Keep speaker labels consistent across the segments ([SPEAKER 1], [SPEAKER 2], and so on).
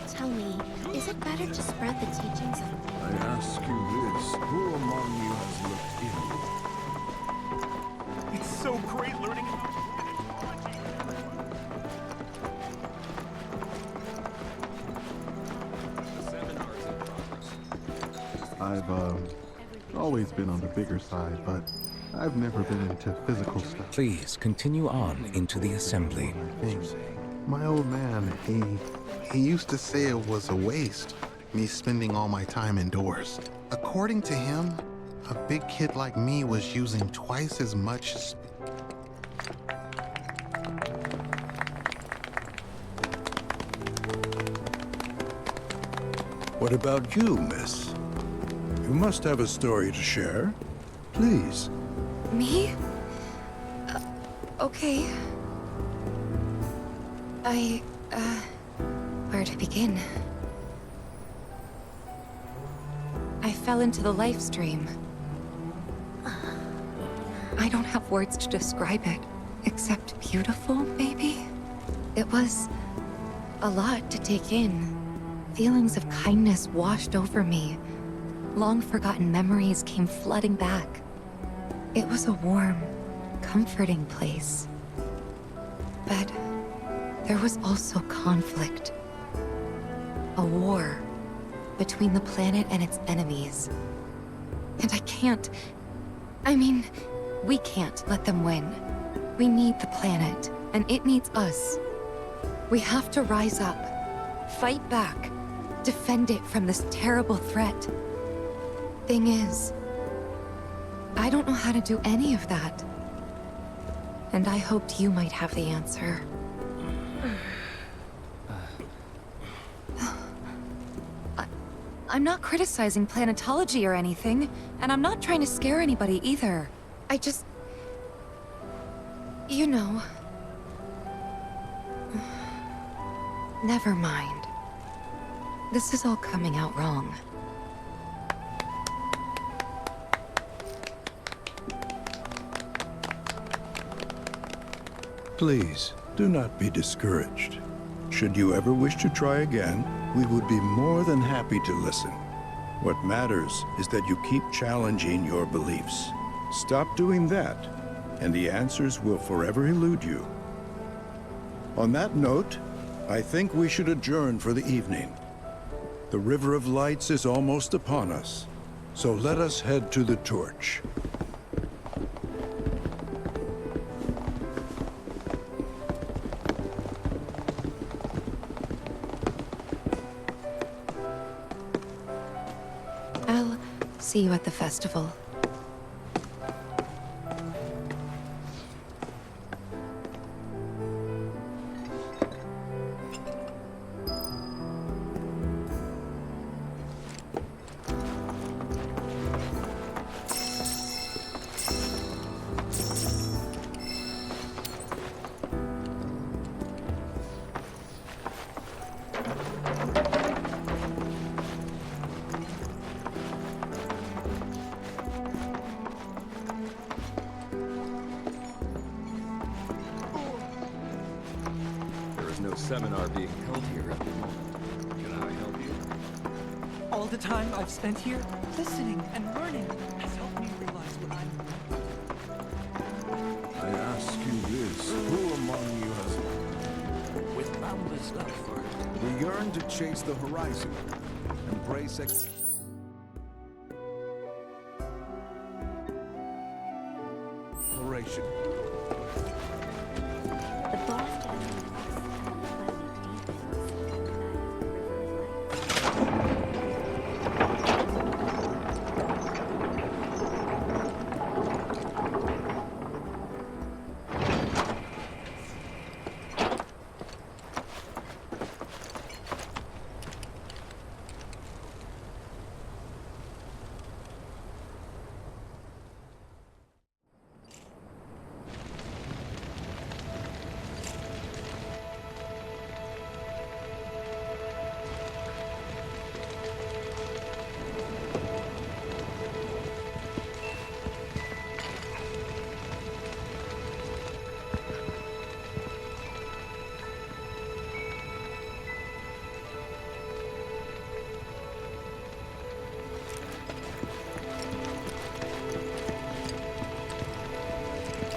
[SPEAKER 1] Tell me, is it better to spread the teachings of...
[SPEAKER 2] I ask you this, who among you has looked in?
[SPEAKER 3] It's so great learning about
[SPEAKER 4] I've always been on the bigger side, but I've never been into physical stuff.
[SPEAKER 5] Please continue on into the assembly.
[SPEAKER 4] My old man, he used to say it was a waste, me spending all my time indoors. According to him, a big kid like me was using twice as much.
[SPEAKER 6] What about you, miss? You must have a story to share. Please.
[SPEAKER 7] Me? Okay. Where to begin? I fell into the life stream. I don't have words to describe it, except beautiful, maybe? It was a lot to take in. Feelings of kindness washed over me. Long-forgotten memories came flooding back. It was a warm, comforting place. But there was also conflict. A war between the planet and its enemies. And we can't let them win. We need the planet, and it needs us. We have to rise up, fight back, defend it from this terrible threat. Thing is, I don't know how to do any of that. And I hoped you might have the answer. I'm not criticizing planetology or anything, and I'm not trying to scare anybody either. I just... you know... Never mind. This is all coming out wrong.
[SPEAKER 6] Please, do not be discouraged. Should you ever wish to try again, we would be more than happy to listen. What matters is that you keep challenging your beliefs. Stop doing that, and the answers will forever elude you. On that note, I think we should adjourn for the evening. The River of Lights is almost upon us, so let us head to the torch.
[SPEAKER 7] I'll see you at the festival.
[SPEAKER 2] No seminar being held here at the moment. Can I help you?
[SPEAKER 3] all the time I've spent here, listening and learning has helped me realize what I'm...
[SPEAKER 2] I ask you this, who among you has...
[SPEAKER 8] With boundless love for it.
[SPEAKER 2] We yearn to chase the horizon, embrace exploration.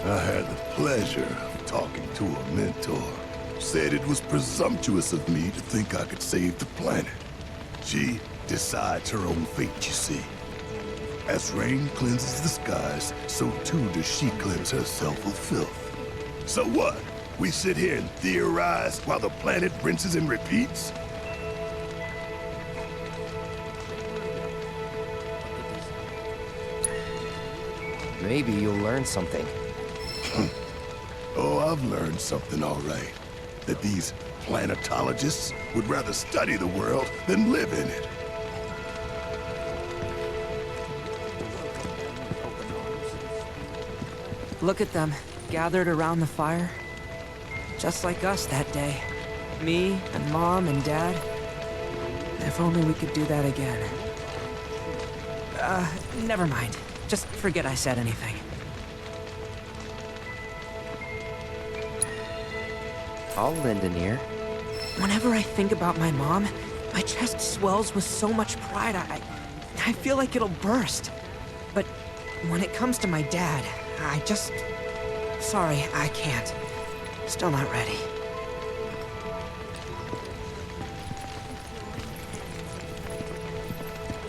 [SPEAKER 9] I had the pleasure of talking to a mentor. Said it was presumptuous of me to think I could save the planet. She decides her own fate, you see. As rain cleanses the skies, so too does she cleanse herself of filth. So what? We sit here and theorize while the planet rinses and repeats?
[SPEAKER 10] Maybe you'll learn something.
[SPEAKER 9] Oh, I've learned something all right. That these planetologists would rather study the world than live in it.
[SPEAKER 3] Look at them, gathered around the fire. Just like us that day. Me and Mom and Dad. If only we could do that again. Never mind. Just forget I said anything.
[SPEAKER 10] I'll lend an ear.
[SPEAKER 3] Whenever I think about my mom, my chest swells with so much pride, I feel like it'll burst. But when it comes to my dad, I just... Sorry, I can't. Still not ready.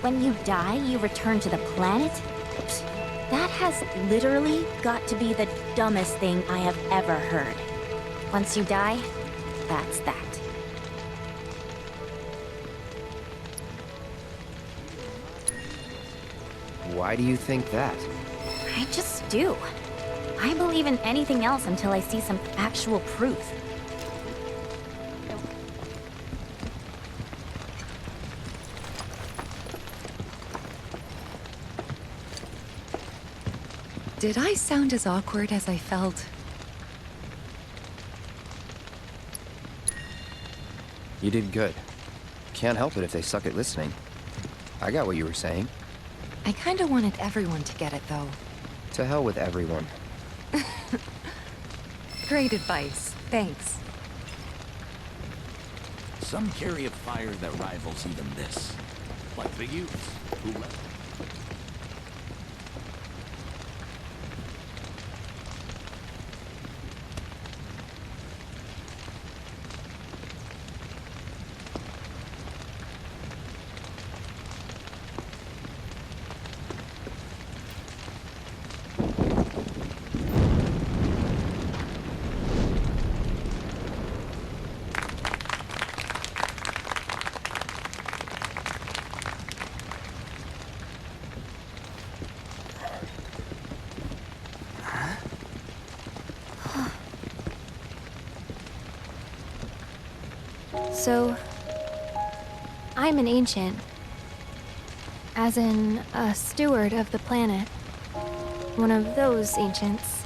[SPEAKER 1] When you die, you return to the planet? That has literally got to be the dumbest thing I have ever heard. Once you die, that's that.
[SPEAKER 10] Why do you think that?
[SPEAKER 1] I just do. I believe in anything else until I see some actual proof.
[SPEAKER 7] Did I sound as awkward as I felt?
[SPEAKER 10] You did good. Can't help it if they suck at listening. I got what you were saying.
[SPEAKER 7] I kinda wanted everyone to get it, though.
[SPEAKER 10] To hell with everyone.
[SPEAKER 7] Great advice. Thanks.
[SPEAKER 8] Some carry a fire that rivals even this. Like the youth who left.
[SPEAKER 11] So, I'm an ancient. As in, a steward of the planet. One of those ancients.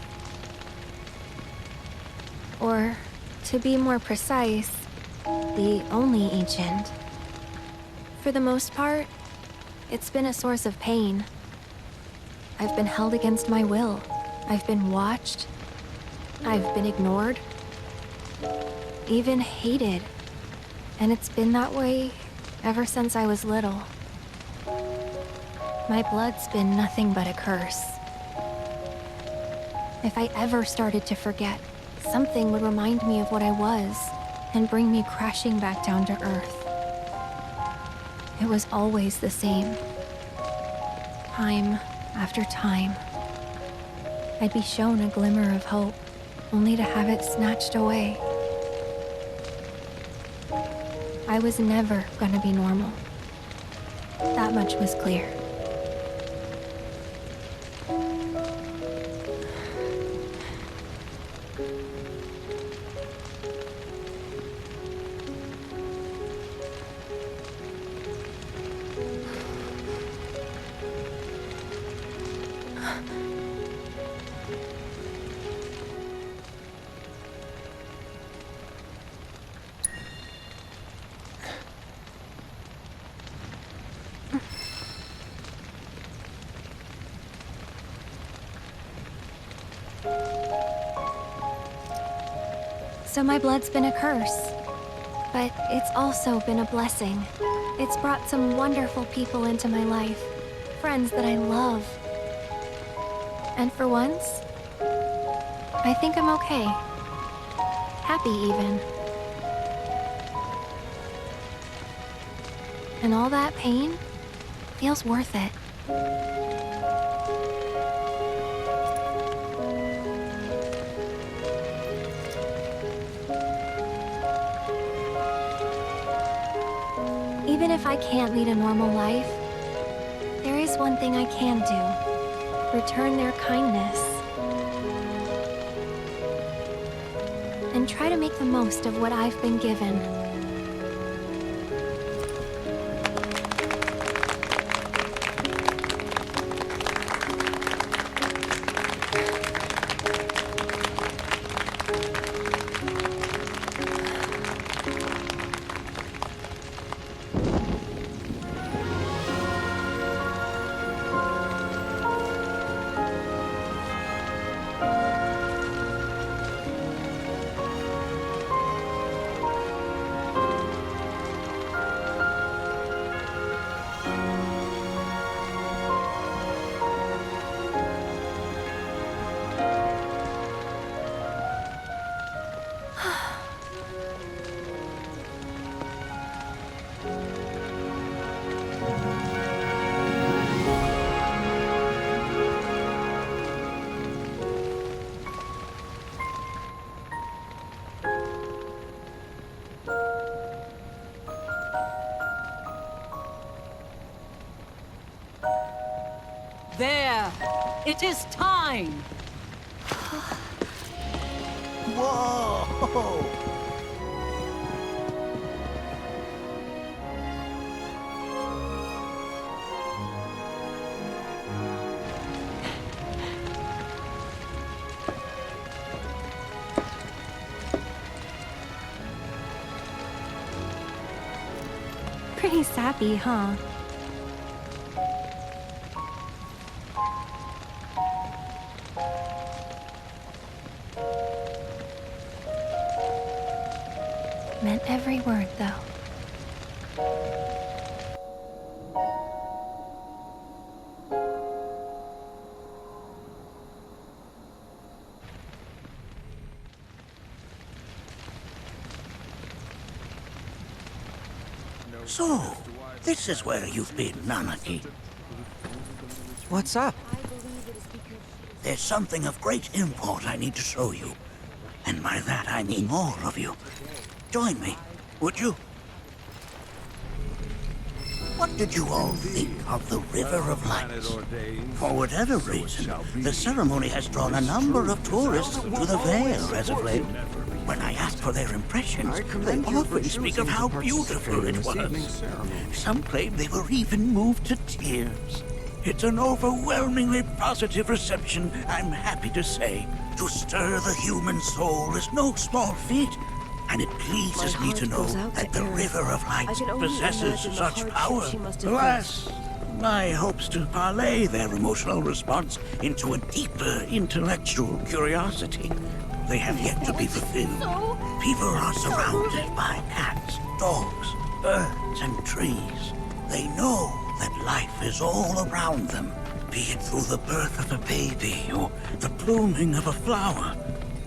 [SPEAKER 11] Or, to be more precise, the only ancient. For the most part, it's been a source of pain. I've been held against my will. I've been watched. I've been ignored. Even hated. And it's been that way ever since I was little. My blood's been nothing but a curse. If I ever started to forget, something would remind me of what I was and bring me crashing back down to Earth. It was always the same. Time after time. I'd be shown a glimmer of hope, only to have it snatched away. I was never gonna be normal. That much was clear. So my blood's been a curse, but it's also been a blessing. It's brought some wonderful people into my life, friends that I love. And for once, I think I'm okay. Happy, even. And all that pain feels worth it. Even if I can't lead a normal life, there is one thing I can do. Return their kindness. And try to make the most of what I've been given.
[SPEAKER 12] There! It is time!
[SPEAKER 9] Whoa!
[SPEAKER 11] Pretty sappy, huh? Meant every word, though.
[SPEAKER 13] So, this is where you've been, Nanaki.
[SPEAKER 3] What's up?
[SPEAKER 13] There's something of great import I need to show you. And by that I mean more of you. Join me, would you? What did you all think of the River of Lights? For whatever reason, the ceremony has drawn a number of tourists to the Vale as of late. When I ask for their impressions, they often speak of how beautiful it was. Some claim they were even moved to tears. It's an overwhelmingly positive reception, I'm happy to say. To stir the human soul is no small feat, and it pleases me to know that the River of Light possesses such power. Alas, my hopes to parlay their emotional response into a deeper intellectual curiosity, they have yet to be fulfilled. People are surrounded by cats, dogs, birds, and trees. They know that life is all around them, be it through the birth of a baby or the blooming of a flower.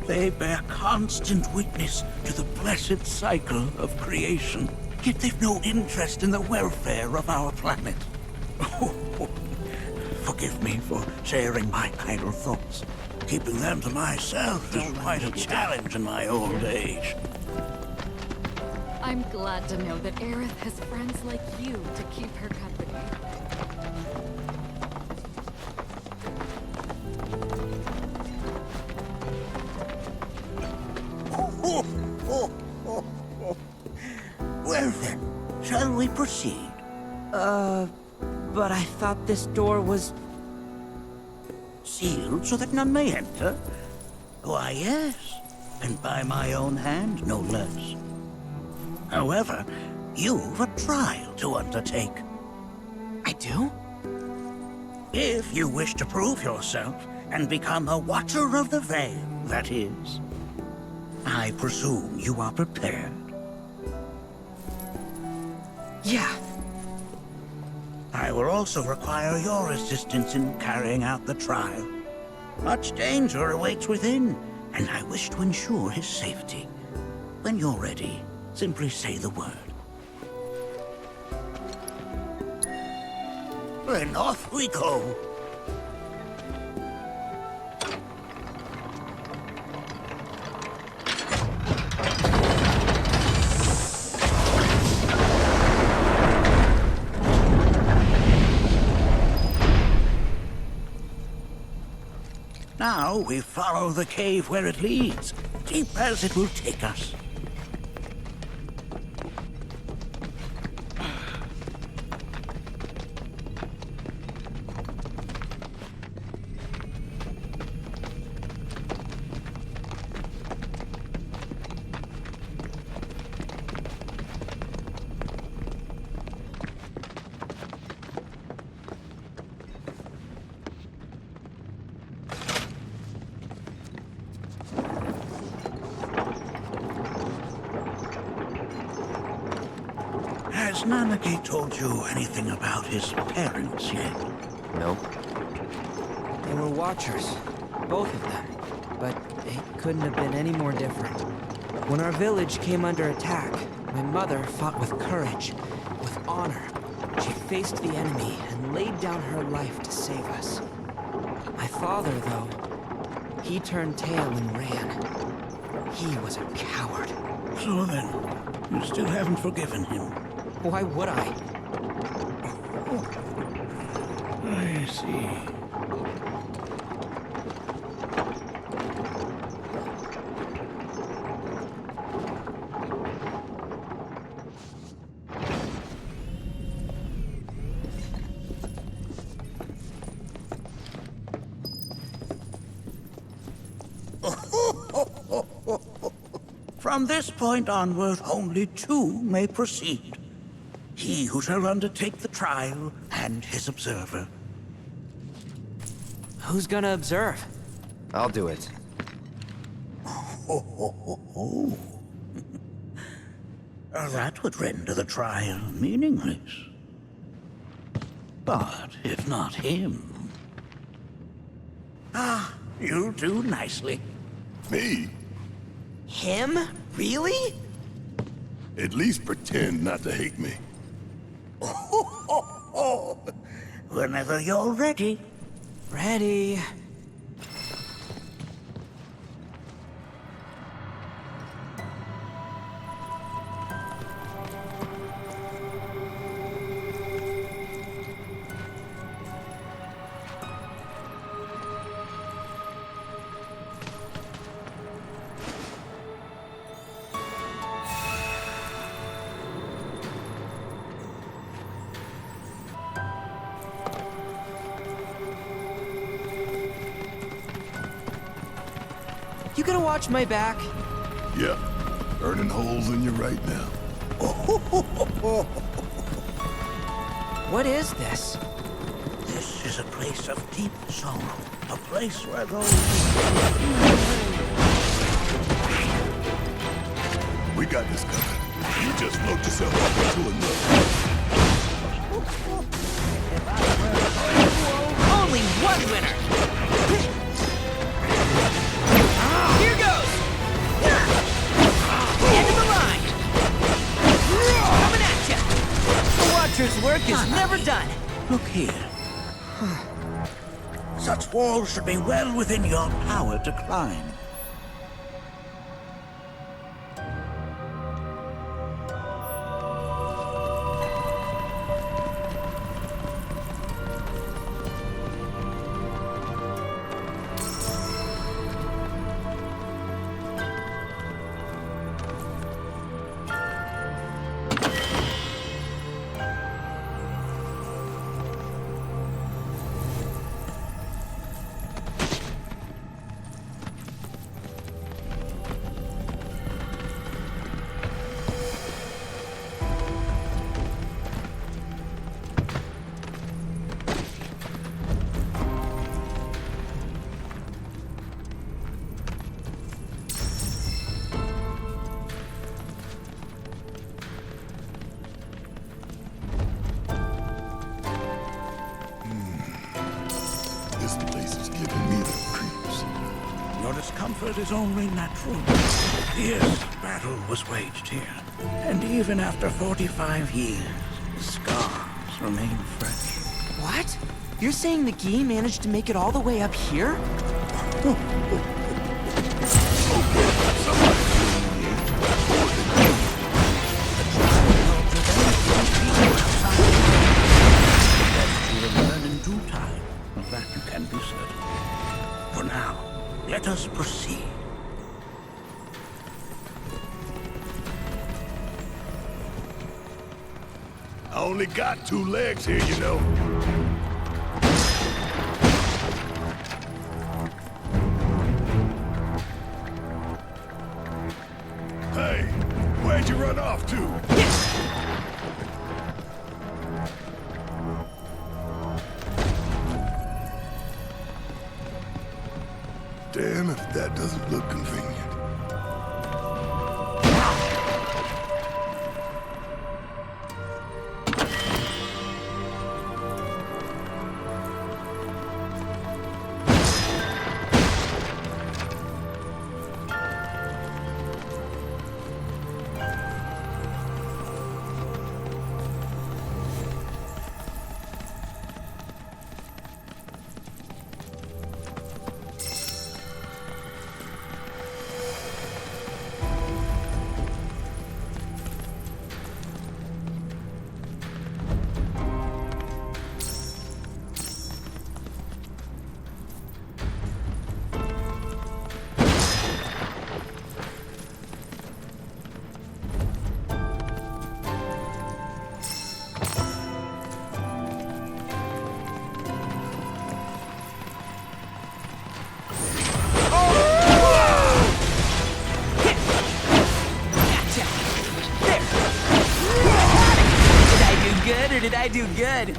[SPEAKER 13] They bear constant witness to the blessed cycle of creation, yet they've no interest in the welfare of our planet. Forgive me for sharing my idle thoughts. Keeping them to myself is quite a challenge in my old age.
[SPEAKER 12] I'm glad to know that Aerith has friends like you to keep her company.
[SPEAKER 13] Well then, shall we proceed?
[SPEAKER 3] But I thought this door was...
[SPEAKER 13] Sealed so that none may enter? Why, yes, and by my own hand, no less. However, you've a trial to undertake.
[SPEAKER 3] I do?
[SPEAKER 13] If you wish to prove yourself and become a Watcher of the Veil, that is. I presume you are prepared.
[SPEAKER 3] Yeah.
[SPEAKER 13] I will also require your assistance in carrying out the trial. Much danger awaits within, and I wish to ensure his safety. When you're ready, simply say the word. Then off we go. Now we follow the cave where it leads, deep as it will take us. Has Nanaki told you anything about his parents yet?
[SPEAKER 10] Nope.
[SPEAKER 3] They were watchers, both of them. But it couldn't have been any more different. When our village came under attack, my mother fought with courage, with honor. She faced the enemy and laid down her life to save us. My father, though, he turned tail and ran. He was a coward.
[SPEAKER 13] So then, you still haven't forgiven him?
[SPEAKER 3] Why would I?
[SPEAKER 13] I see. From this point onward, only two may proceed. He who shall undertake the trial, and his observer.
[SPEAKER 3] Who's gonna observe?
[SPEAKER 10] I'll do it.
[SPEAKER 13] That would render the trial meaningless. But if not him... Ah, you'll do nicely.
[SPEAKER 9] Me?
[SPEAKER 3] Him? Really?
[SPEAKER 9] At least pretend not to hate me.
[SPEAKER 13] Whenever you're ready.
[SPEAKER 3] Ready. You gonna watch my back?
[SPEAKER 9] Yeah, burning holes in you right now.
[SPEAKER 3] What is this?
[SPEAKER 13] This is a place of deep sorrow. A place where those...
[SPEAKER 9] We got this covered. You just float yourself up into another.
[SPEAKER 3] Only one winner! Here goes! End of the line! Coming at ya! The Watcher's work is never done!
[SPEAKER 13] Look here. Such walls should be well within your power to climb. Your discomfort is only natural. Fierce battle was waged here, and even after 45 years, the scars remain fresh.
[SPEAKER 3] What? You're saying the Gi managed to make it all the way up here?
[SPEAKER 13] That you can be certain. For now, let us proceed.
[SPEAKER 9] I only got 2 legs here, you know. Hey, where'd you run off to? Damn if that doesn't look convenient.
[SPEAKER 3] Did I do good?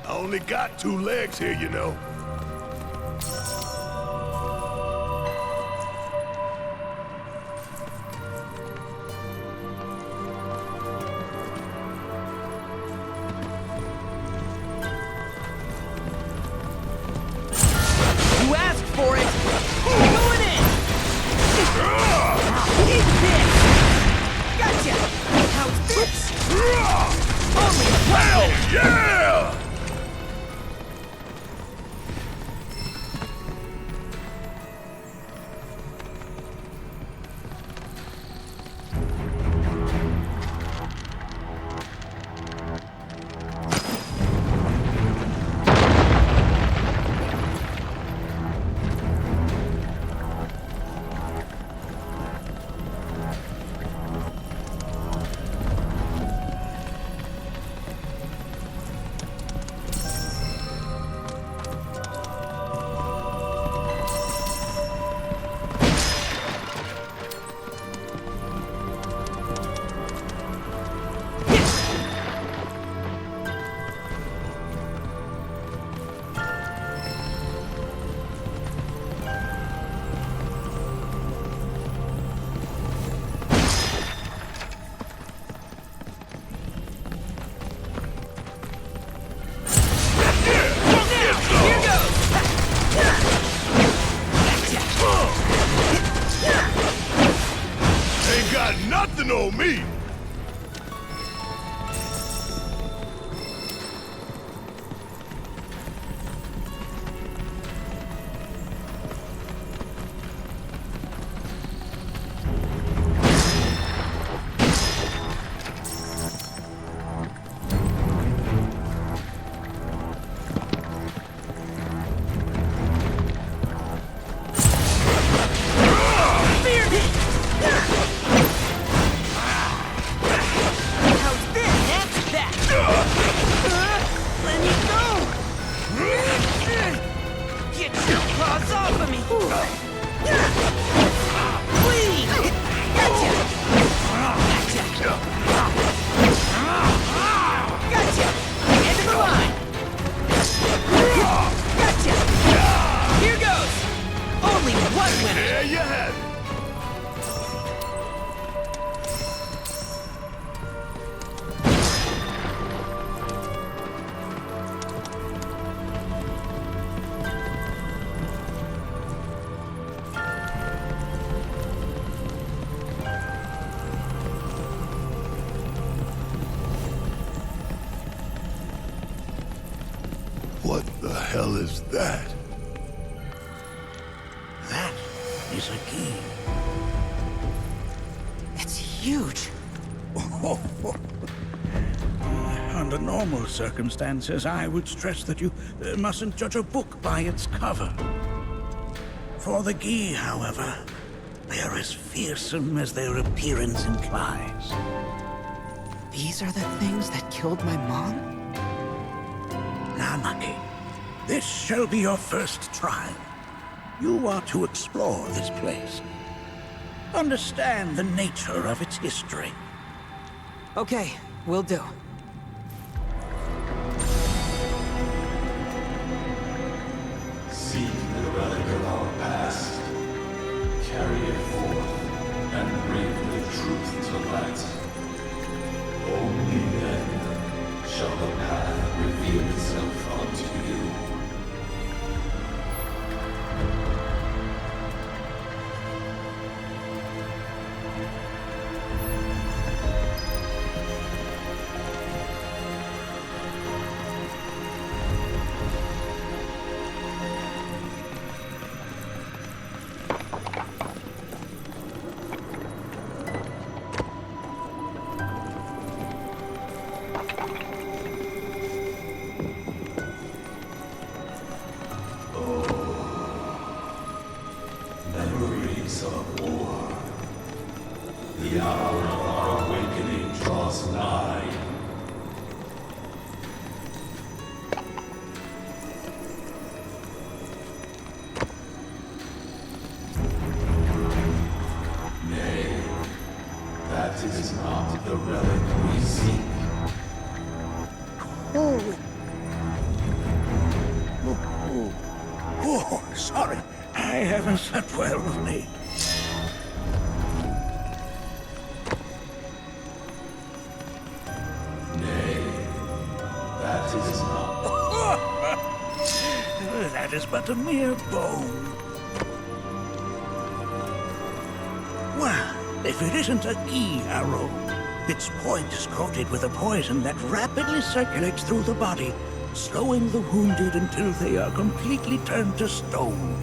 [SPEAKER 9] I only got 2 legs here, you know.
[SPEAKER 3] You asked for it! Going in! Eat this! Gotcha! How's this? Only a
[SPEAKER 9] Hell yeah! Nothing on me!
[SPEAKER 3] Gotcha! End of the line! Gotcha! Here goes! Only one winner!
[SPEAKER 9] There you have it! What the hell is that?
[SPEAKER 13] That is a key.
[SPEAKER 3] It's huge.
[SPEAKER 13] Under normal circumstances, I would stress that you mustn't judge a book by its cover. For the Gi, however, they are as fearsome as their appearance implies.
[SPEAKER 3] These are the things that killed my mom?
[SPEAKER 13] Now, Nucky, this shall be your first trial. You are to explore this place. Understand the nature of its history.
[SPEAKER 3] Okay, will do.
[SPEAKER 14] Seek the relic of our past. Carry it forth and bring the truth to light. Only then shall the path reveal itself unto you. Memories of war. The hour of our awakening draws nigh. Nay, that is not the relic we seek.
[SPEAKER 13] Oh, sorry. I haven't slept well of late.
[SPEAKER 14] Nay, that is not.
[SPEAKER 13] That is but a mere bone. Well, if it isn't a key arrow, its point is coated with a poison that rapidly circulates through the body, slowing the wounded until they are completely turned to stone.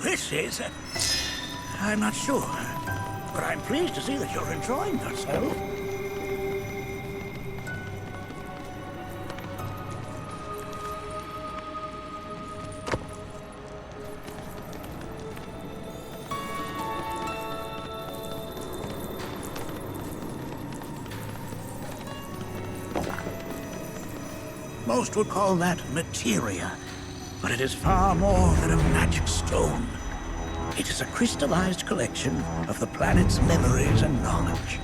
[SPEAKER 13] This is... I'm not sure, but I'm pleased to see that you're enjoying yourself. Most would call that materia, but it is far more than a magic stone. It is a crystallized collection of the planet's memories and knowledge.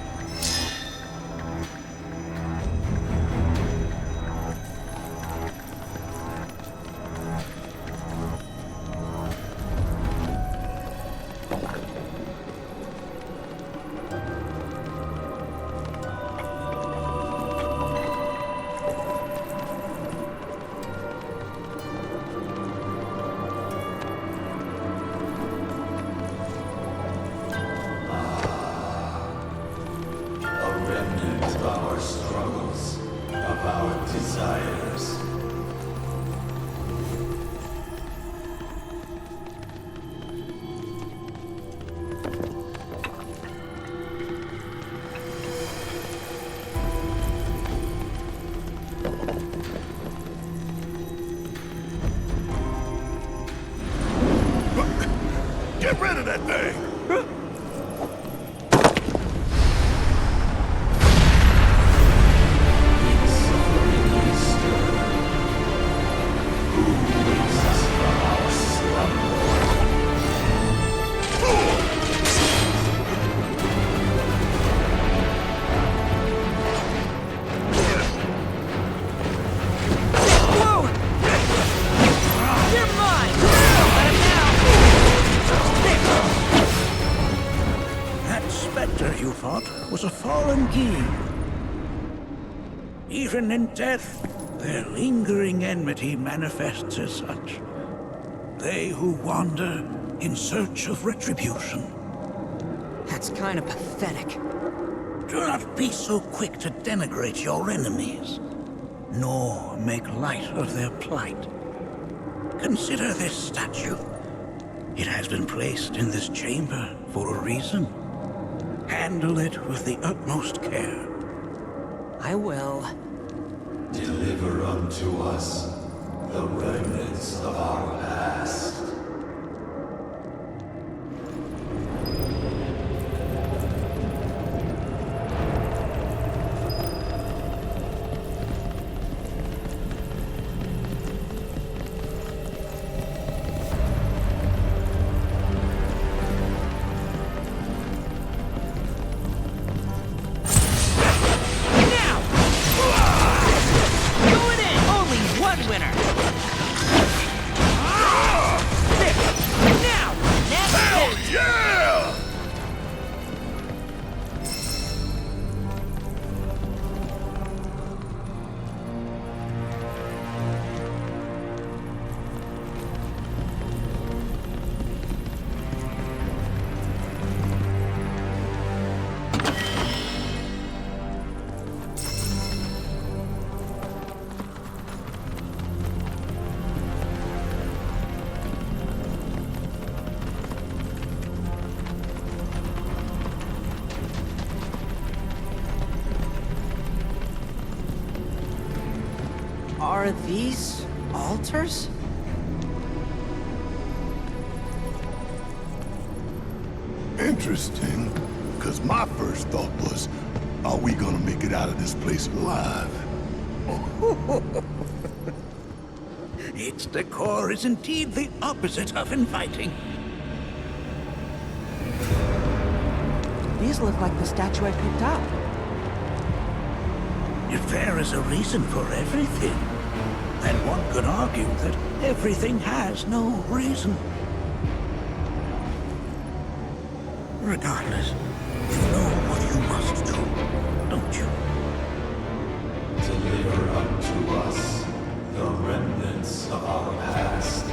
[SPEAKER 9] Get rid of that thing!
[SPEAKER 13] You fought was a fallen king. Even in death, their lingering enmity manifests as such. They who wander in search of retribution.
[SPEAKER 3] That's kind of pathetic.
[SPEAKER 13] Do not be so quick to denigrate your enemies, nor make light of their plight. Consider this statue. It has been placed in this chamber for a reason. Handle it with the utmost care.
[SPEAKER 3] I will.
[SPEAKER 14] Deliver unto us the remnants of our past.
[SPEAKER 3] Are these altars?
[SPEAKER 9] Interesting, because my first thought was, are we gonna make it out of this place alive?
[SPEAKER 13] Its decor is indeed the opposite of inviting.
[SPEAKER 3] These look like the statue I picked up.
[SPEAKER 13] If there is a reason for everything, then one could argue that everything has no reason. Regardless, you know what you must do, don't you?
[SPEAKER 14] Deliver unto us the remnants of our past.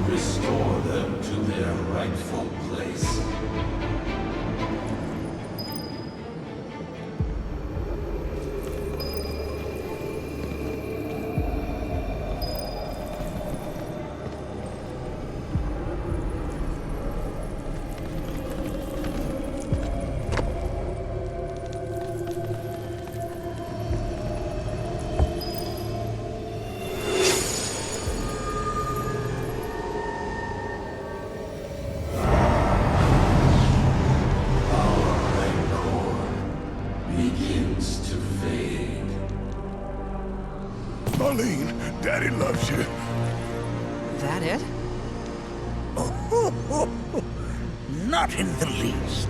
[SPEAKER 14] Restore them to their rightful place.
[SPEAKER 9] Everybody loves you.
[SPEAKER 3] That it?
[SPEAKER 13] Not in the least.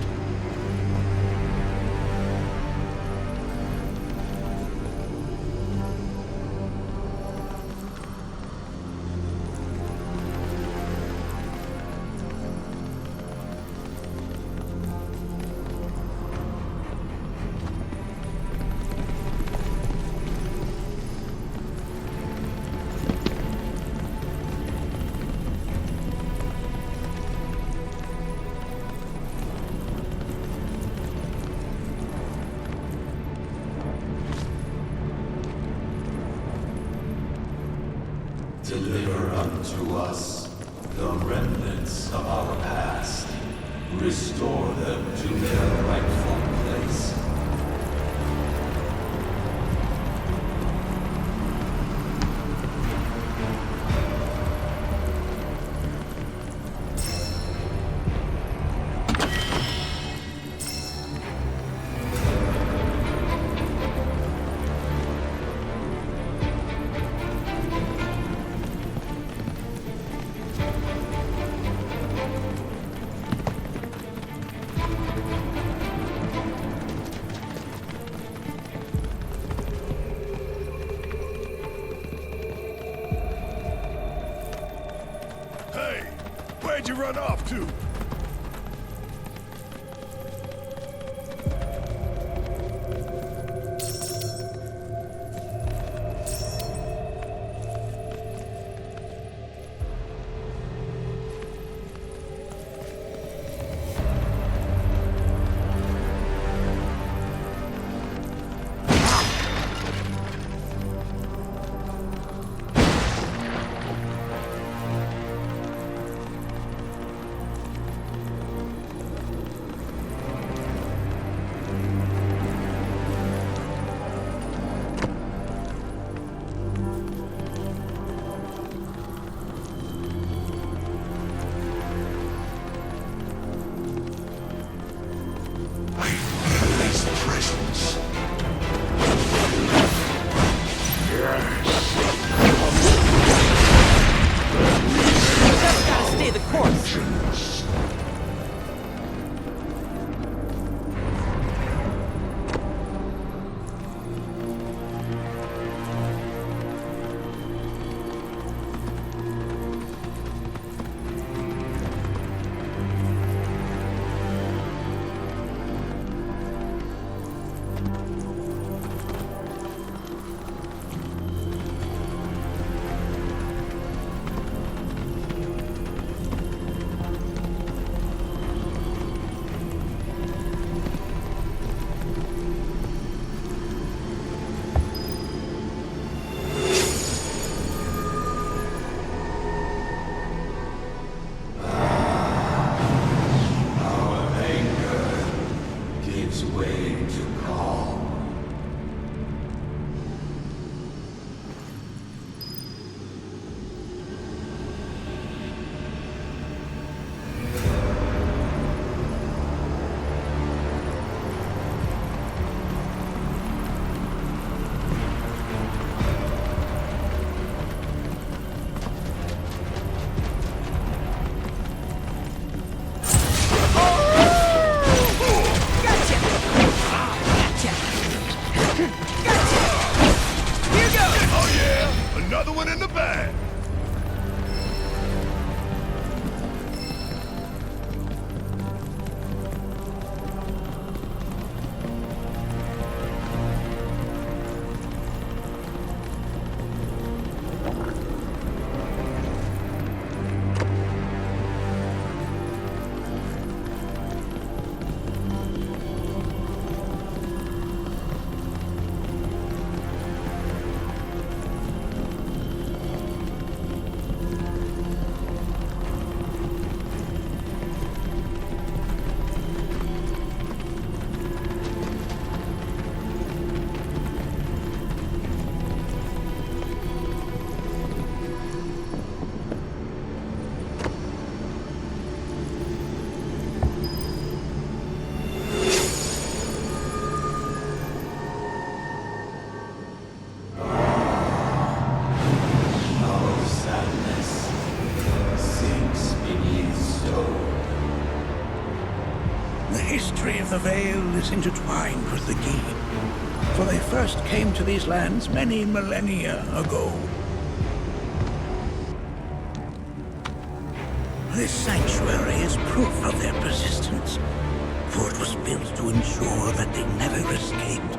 [SPEAKER 14] Deliver unto us the remnants of our past. Restore them to their rightful place.
[SPEAKER 9] Where'd you run off to?
[SPEAKER 13] The history of the Vale is intertwined with the Gi, for they first came to these lands many millennia ago. This sanctuary is proof of their persistence, for it was built to ensure that they never escaped.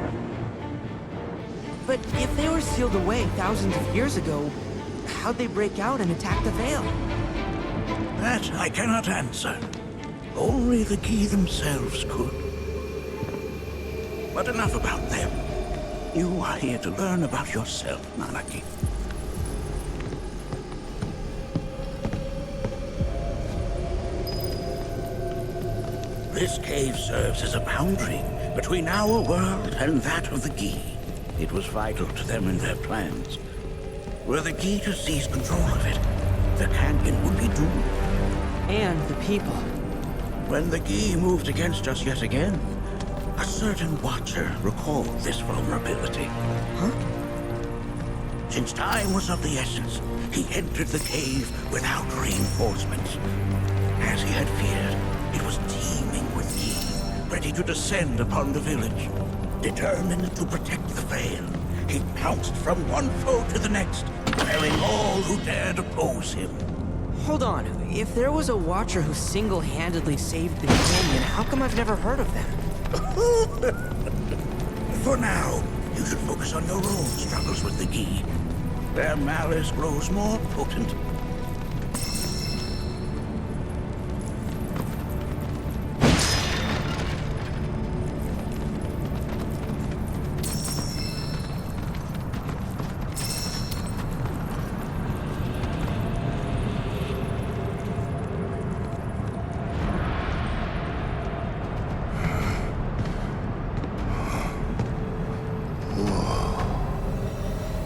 [SPEAKER 3] But if they were sealed away thousands of years ago, how'd they break out and attack the Vale?
[SPEAKER 13] That I cannot answer. Only the Gi themselves could. But enough about them. You are here to learn about yourself, Nanaki. This cave serves as a boundary between our world and that of the Gi. It was vital to them in their plans. Were the Gi to seize control of it, the canyon would be doomed.
[SPEAKER 3] And the people.
[SPEAKER 13] When the Gi moved against us yet again, a certain watcher recalled this vulnerability.
[SPEAKER 3] Huh?
[SPEAKER 13] Since time was of the essence, he entered the cave without reinforcements. As he had feared, it was teeming with Gi, ready to descend upon the village. Determined to protect the Vale, he pounced from one foe to the next, felling all who dared oppose him.
[SPEAKER 3] Hold on, if there was a watcher who single-handedly saved the canyon, how come I've never heard of them?
[SPEAKER 13] For now, you should focus on your own struggles with the Gi. Their malice grows more potent.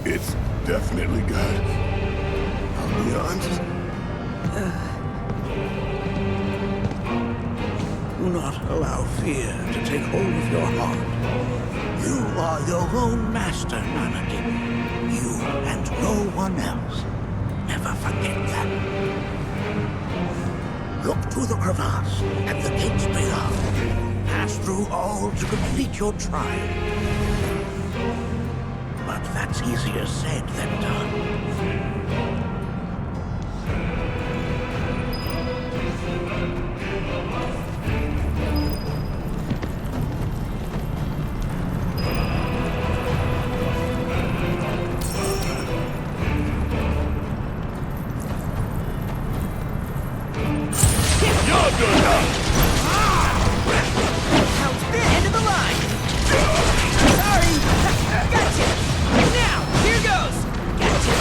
[SPEAKER 9] It's definitely good. I'll be honest.
[SPEAKER 13] Do not allow fear to take hold of your heart. You are your own master, Nanaki. You and no one else. Never forget that. Look to the crevasse and the gates beyond. Pass through all to complete your trial. But that's easier said than done.
[SPEAKER 3] End of the line! Sorry! Gotcha! Now, here goes! Gotcha!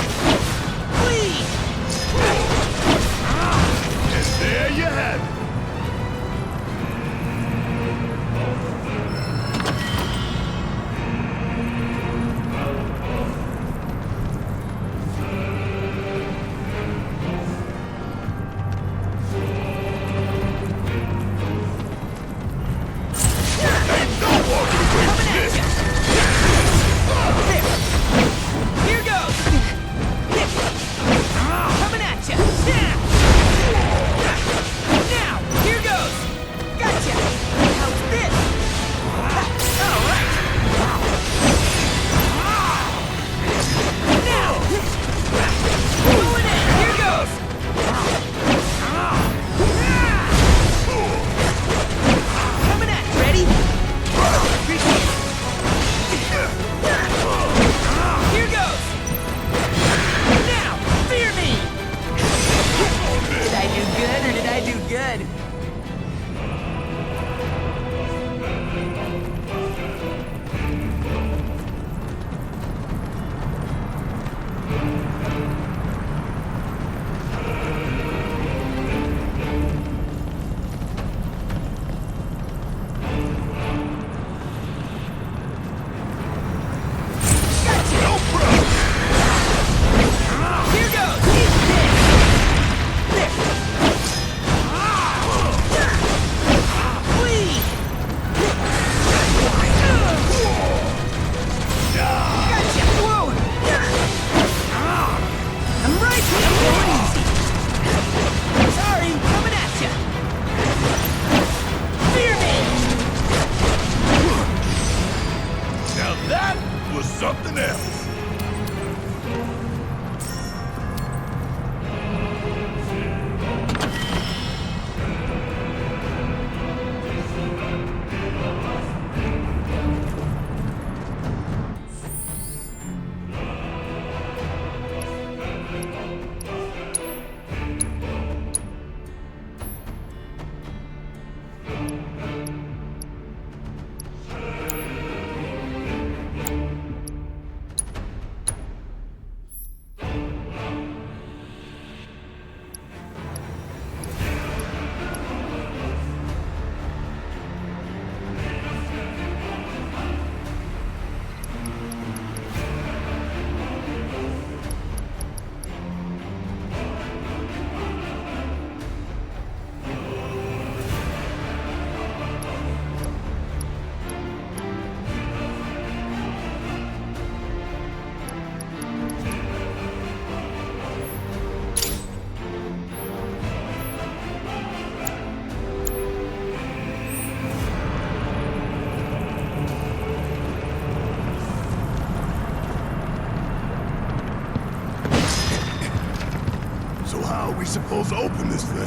[SPEAKER 9] Let's open this thing.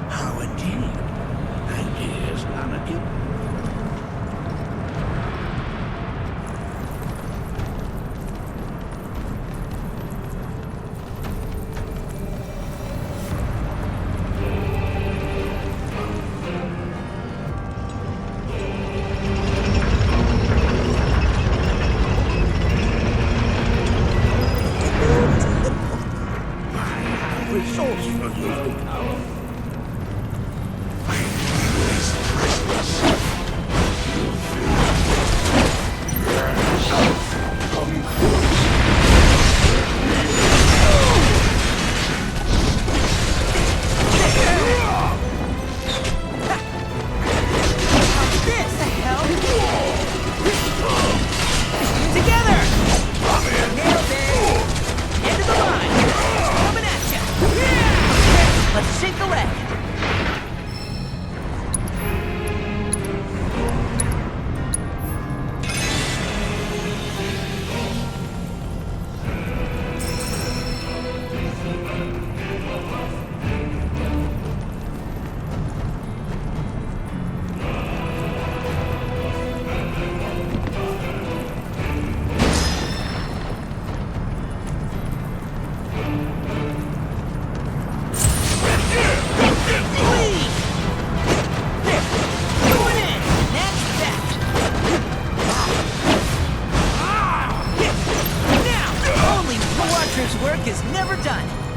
[SPEAKER 13] How indeed. Ideas, Anakin? Resourceful you've become.
[SPEAKER 3] Work is never done.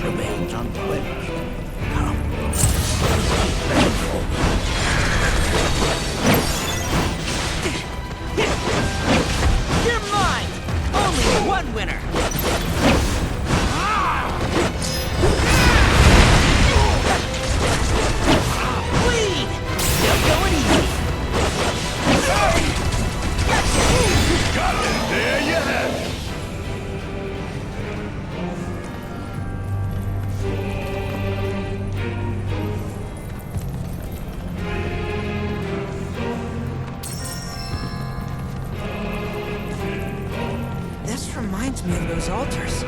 [SPEAKER 13] remains unquenched. Come. one winner. Lead! Still going easy.
[SPEAKER 9] Got it! There you have it!
[SPEAKER 3] This reminds me of those altars.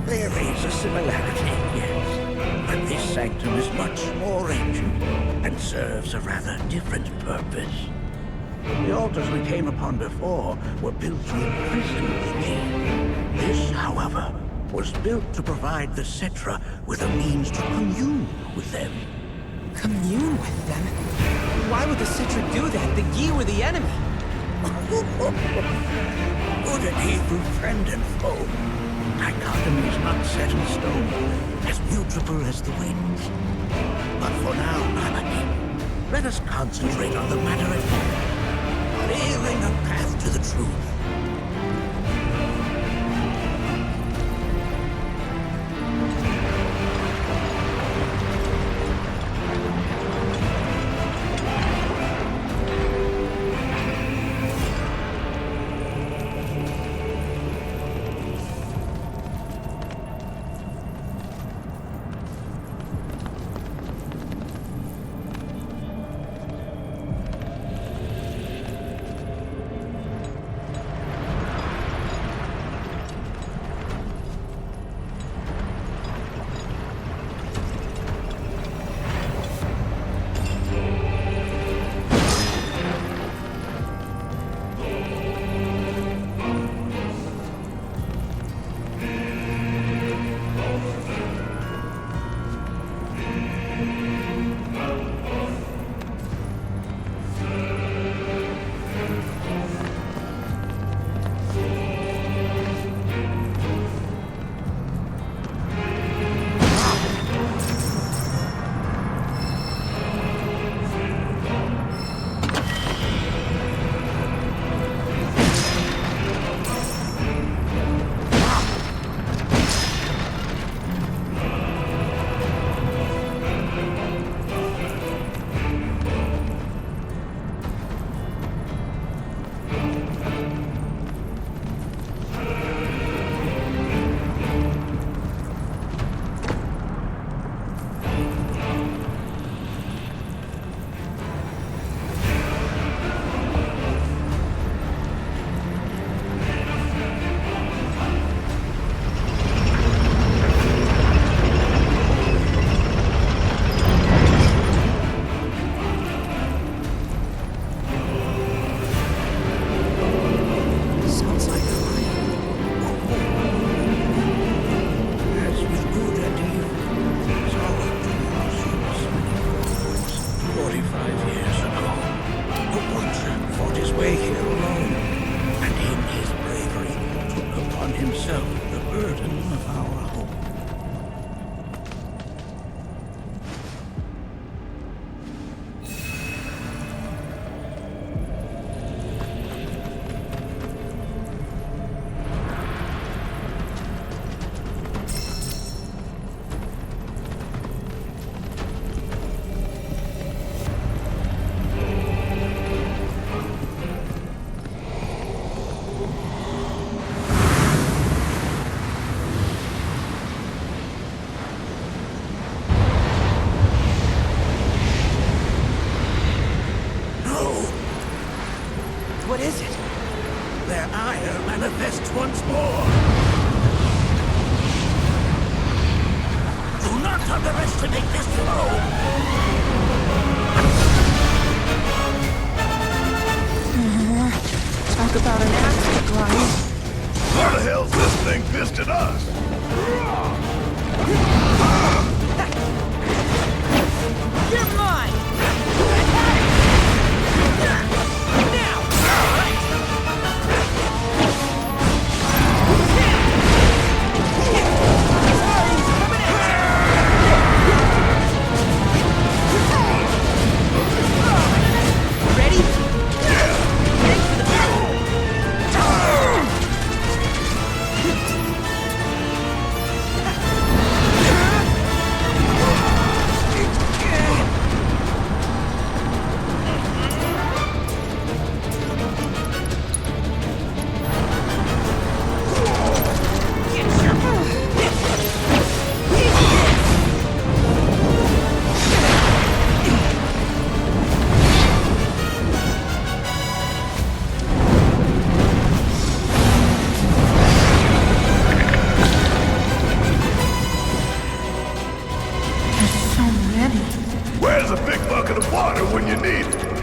[SPEAKER 13] There is a similarity, yes. But this sanctum is much more ancient and serves a rather different purpose. The altars we came upon before were built to imprison me. This, however, was built to provide the Cetra with a means to commune with them.
[SPEAKER 3] Commune with them? Why would the Citra do that? The Yi were the enemy.
[SPEAKER 13] Good and evil, friend and foe. Dichotomy is not set in stone, as mutable as the winds. But for now, Malaki, let us concentrate on the matter at hand, clearing a path to the truth.
[SPEAKER 3] What is it?
[SPEAKER 13] Their ire manifests once more. Do not underestimate this foe.
[SPEAKER 3] Talk about an axe to grind.
[SPEAKER 9] How the hell's this thing pissed at us?
[SPEAKER 3] You're mine!
[SPEAKER 9] bucket of water when you need it.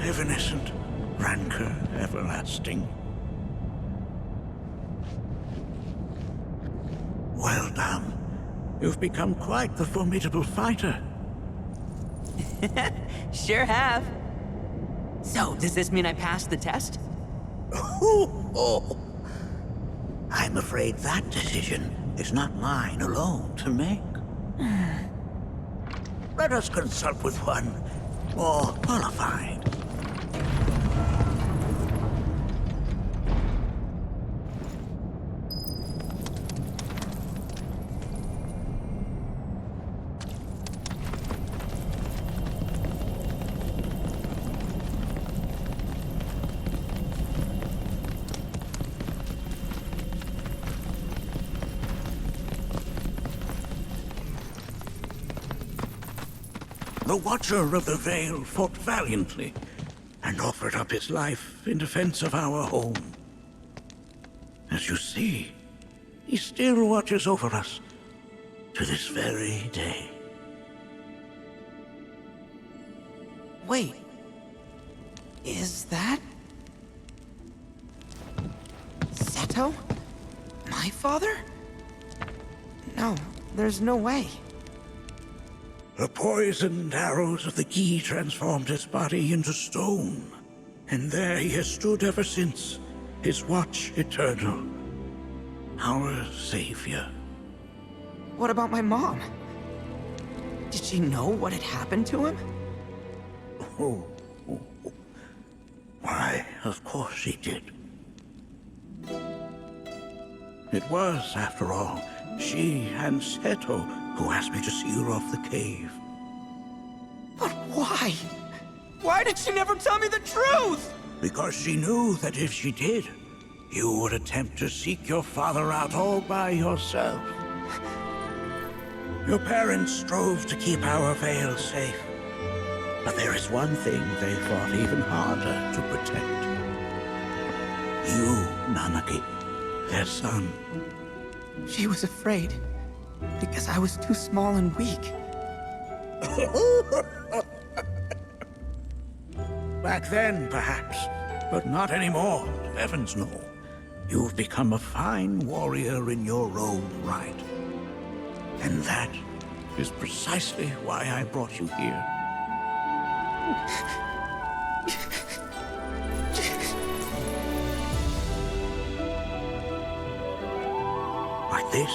[SPEAKER 13] evanescent, rancor everlasting. Well done. You've become quite the formidable fighter.
[SPEAKER 3] Sure have. So, does this mean I passed the test?
[SPEAKER 13] I'm afraid that decision is not mine alone to make. Let us consult with one more qualified. The Watcher of the Veil fought valiantly and offered up his life in defense of our home. As you see, he still watches over us to this very day.
[SPEAKER 3] Wait. Is that... Seto? My father? No, there's no way.
[SPEAKER 13] The poisoned arrows of the key transformed his body into stone, and there he has stood ever since, his watch eternal. Our savior.
[SPEAKER 3] What about my mom? Did she know what had happened to him?
[SPEAKER 13] Oh. Why, of course she did. It was, after all, she and Seto who asked me to see her off the cave.
[SPEAKER 3] But why? Why did she never tell me the truth?
[SPEAKER 13] Because she knew that if she did, you would attempt to seek your father out all by yourself. Your parents strove to keep our veil safe. But there is one thing they fought even harder to protect. You, Nanaki, their son.
[SPEAKER 3] She was afraid, because I was too small and weak.
[SPEAKER 13] Back then, perhaps, but not anymore, heavens no. You've become a fine warrior in your own right. And that is precisely why I brought you here. But this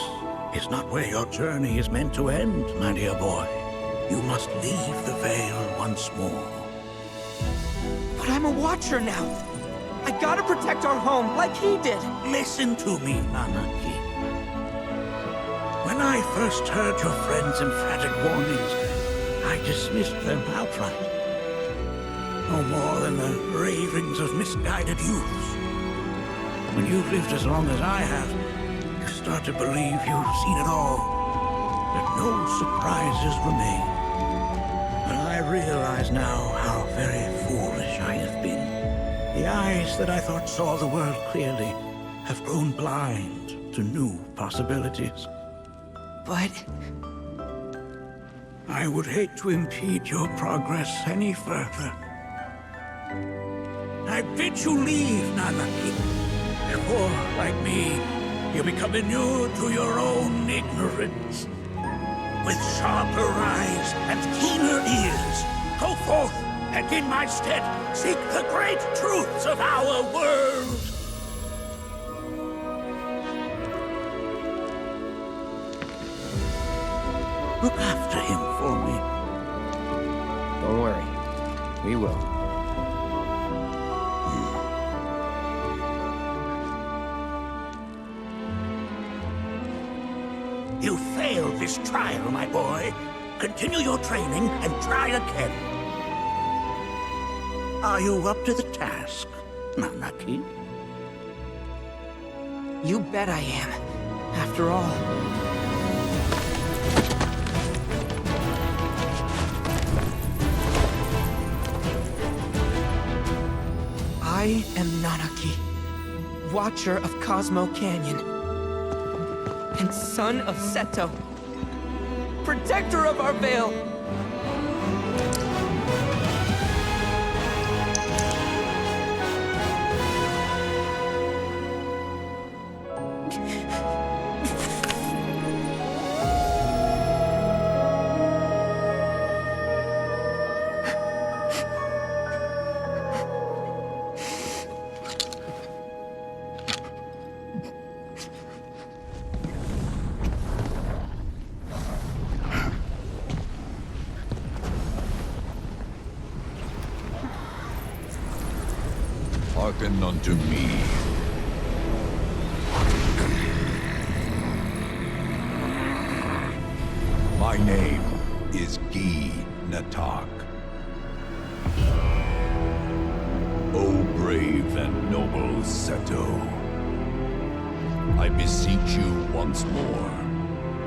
[SPEAKER 13] is not where your journey is meant to end, my dear boy. You must leave the Veil once more.
[SPEAKER 3] But I'm a Watcher now. I gotta protect our home, like he did.
[SPEAKER 13] Listen to me, Nanaki. When I first heard your friend's emphatic warnings, I dismissed them outright. No more than the ravings of misguided youths. When you've lived as long as I have, you start to believe you've seen it all, that no surprises remain. But I realize now how very foolish I have been. The eyes that I thought saw the world clearly have grown blind to new possibilities.
[SPEAKER 3] But...
[SPEAKER 13] I would hate to impede your progress any further. I bid you leave, Nanaki, before, like me, you become inured to your own ignorance. With sharper eyes and keener ears, go forth and in my stead seek the great truths of our world. Look after him for me.
[SPEAKER 10] Don't worry. We will.
[SPEAKER 13] You failed this trial, my boy. Continue your training and try again. Are you up to the task, Nanaki?
[SPEAKER 3] You bet I am. After all... I am Nanaki, Watcher of Cosmo Canyon, and son of Seto, protector of our veil.
[SPEAKER 14] Hearken unto me. My name is Gi Natak. O brave and noble Seto, I beseech you once more,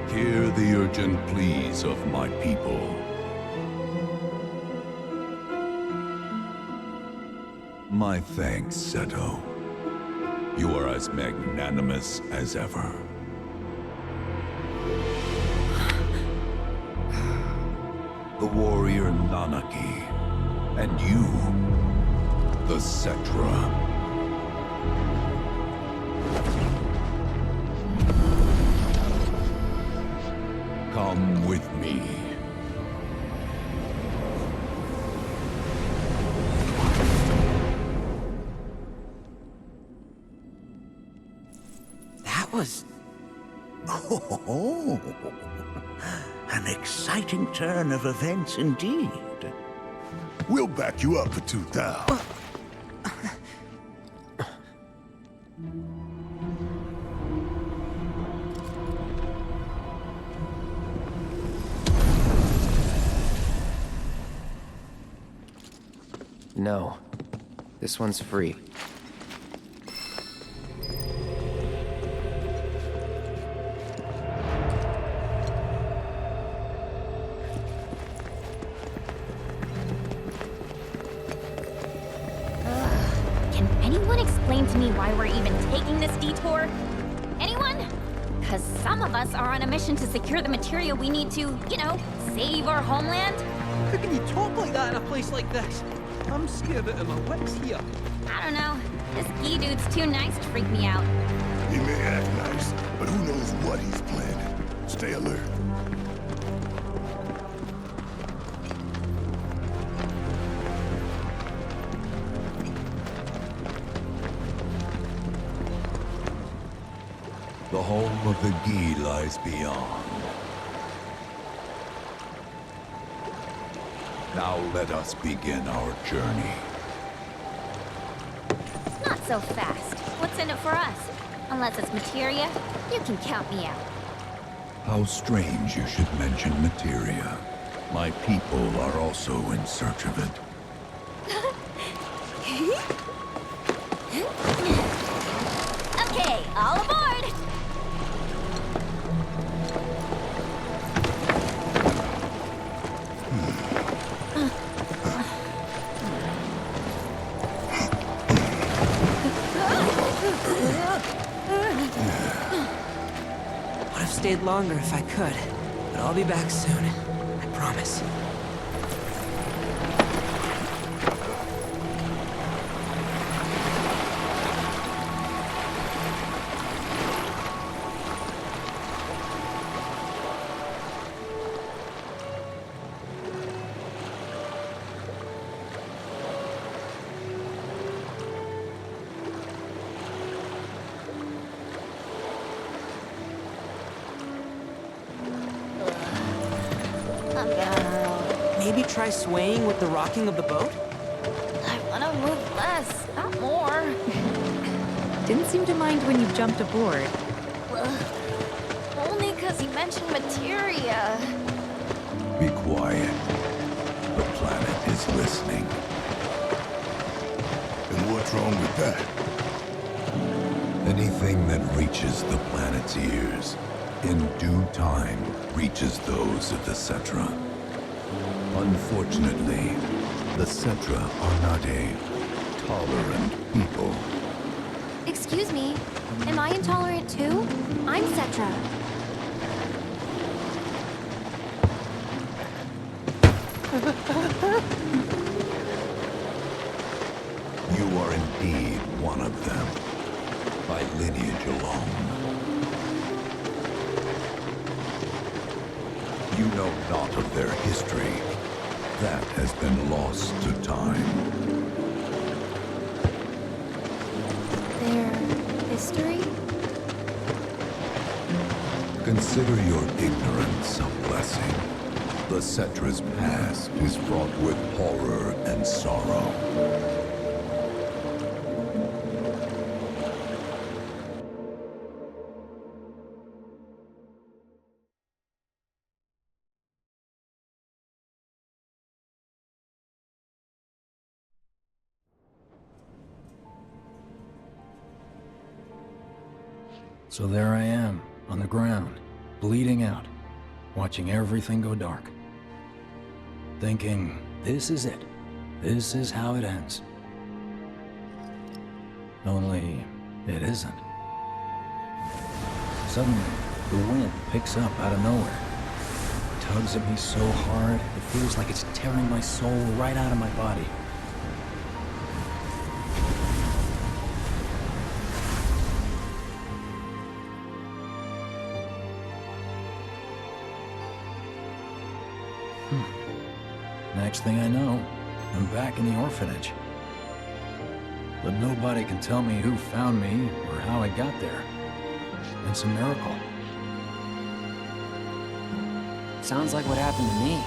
[SPEAKER 14] hear the urgent pleas of my people.
[SPEAKER 15] My thanks, Seto. You are as magnanimous as ever. The warrior Nanaki, and you, the Cetra. Come with me.
[SPEAKER 3] That was...
[SPEAKER 13] Oh, an exciting turn of events indeed.
[SPEAKER 9] We'll back you up for 2,000.
[SPEAKER 10] No. This one's free.
[SPEAKER 1] Can anyone explain to me why we're even taking this detour? Anyone? Because some of us are on a mission to secure the material we need to, you know, save our homeland.
[SPEAKER 3] How can you talk like that in a place like this? I'm scared out of my wits here.
[SPEAKER 1] I don't know. This Gee dude's too nice to freak me out.
[SPEAKER 9] He may act nice, but who knows what he's planning. Stay alert.
[SPEAKER 15] The home of the Gee lies beyond. Now let us begin our journey.
[SPEAKER 1] Not so fast. What's in it for us? Unless it's materia, you can count me out.
[SPEAKER 15] How strange you should mention materia. My people are also in search of it.
[SPEAKER 1] Okay, all aboard!
[SPEAKER 3] Would have stayed longer if I could, but I'll be back soon. I promise. Maybe try swaying with the rocking of the boat?
[SPEAKER 1] I want to move less, not more.
[SPEAKER 7] Didn't seem to mind when you jumped aboard.
[SPEAKER 1] Only because he mentioned materia.
[SPEAKER 15] Be quiet. The planet is listening.
[SPEAKER 9] And what's wrong with that?
[SPEAKER 15] Anything that reaches the planet's ears, in due time, reaches those of the Cetra. Unfortunately, the Cetra are not a tolerant people.
[SPEAKER 11] Excuse me, am I intolerant too? I'm Cetra.
[SPEAKER 15] You are indeed one of them, by lineage alone. You know not of their history. That has been lost to time.
[SPEAKER 11] Their history?
[SPEAKER 15] Consider your ignorance a blessing. The Cetra's past is fraught with horror and sorrow.
[SPEAKER 16] So there I am, on the ground, bleeding out, watching everything go dark. Thinking, this is it. This is how it ends. Only it isn't. Suddenly, the wind picks up out of nowhere. It tugs at me so hard, it feels like it's tearing my soul right out of my body. Next thing I know, I'm back in the orphanage. But nobody can tell me who found me or how I got there. It's a miracle.
[SPEAKER 17] Sounds like what happened to me.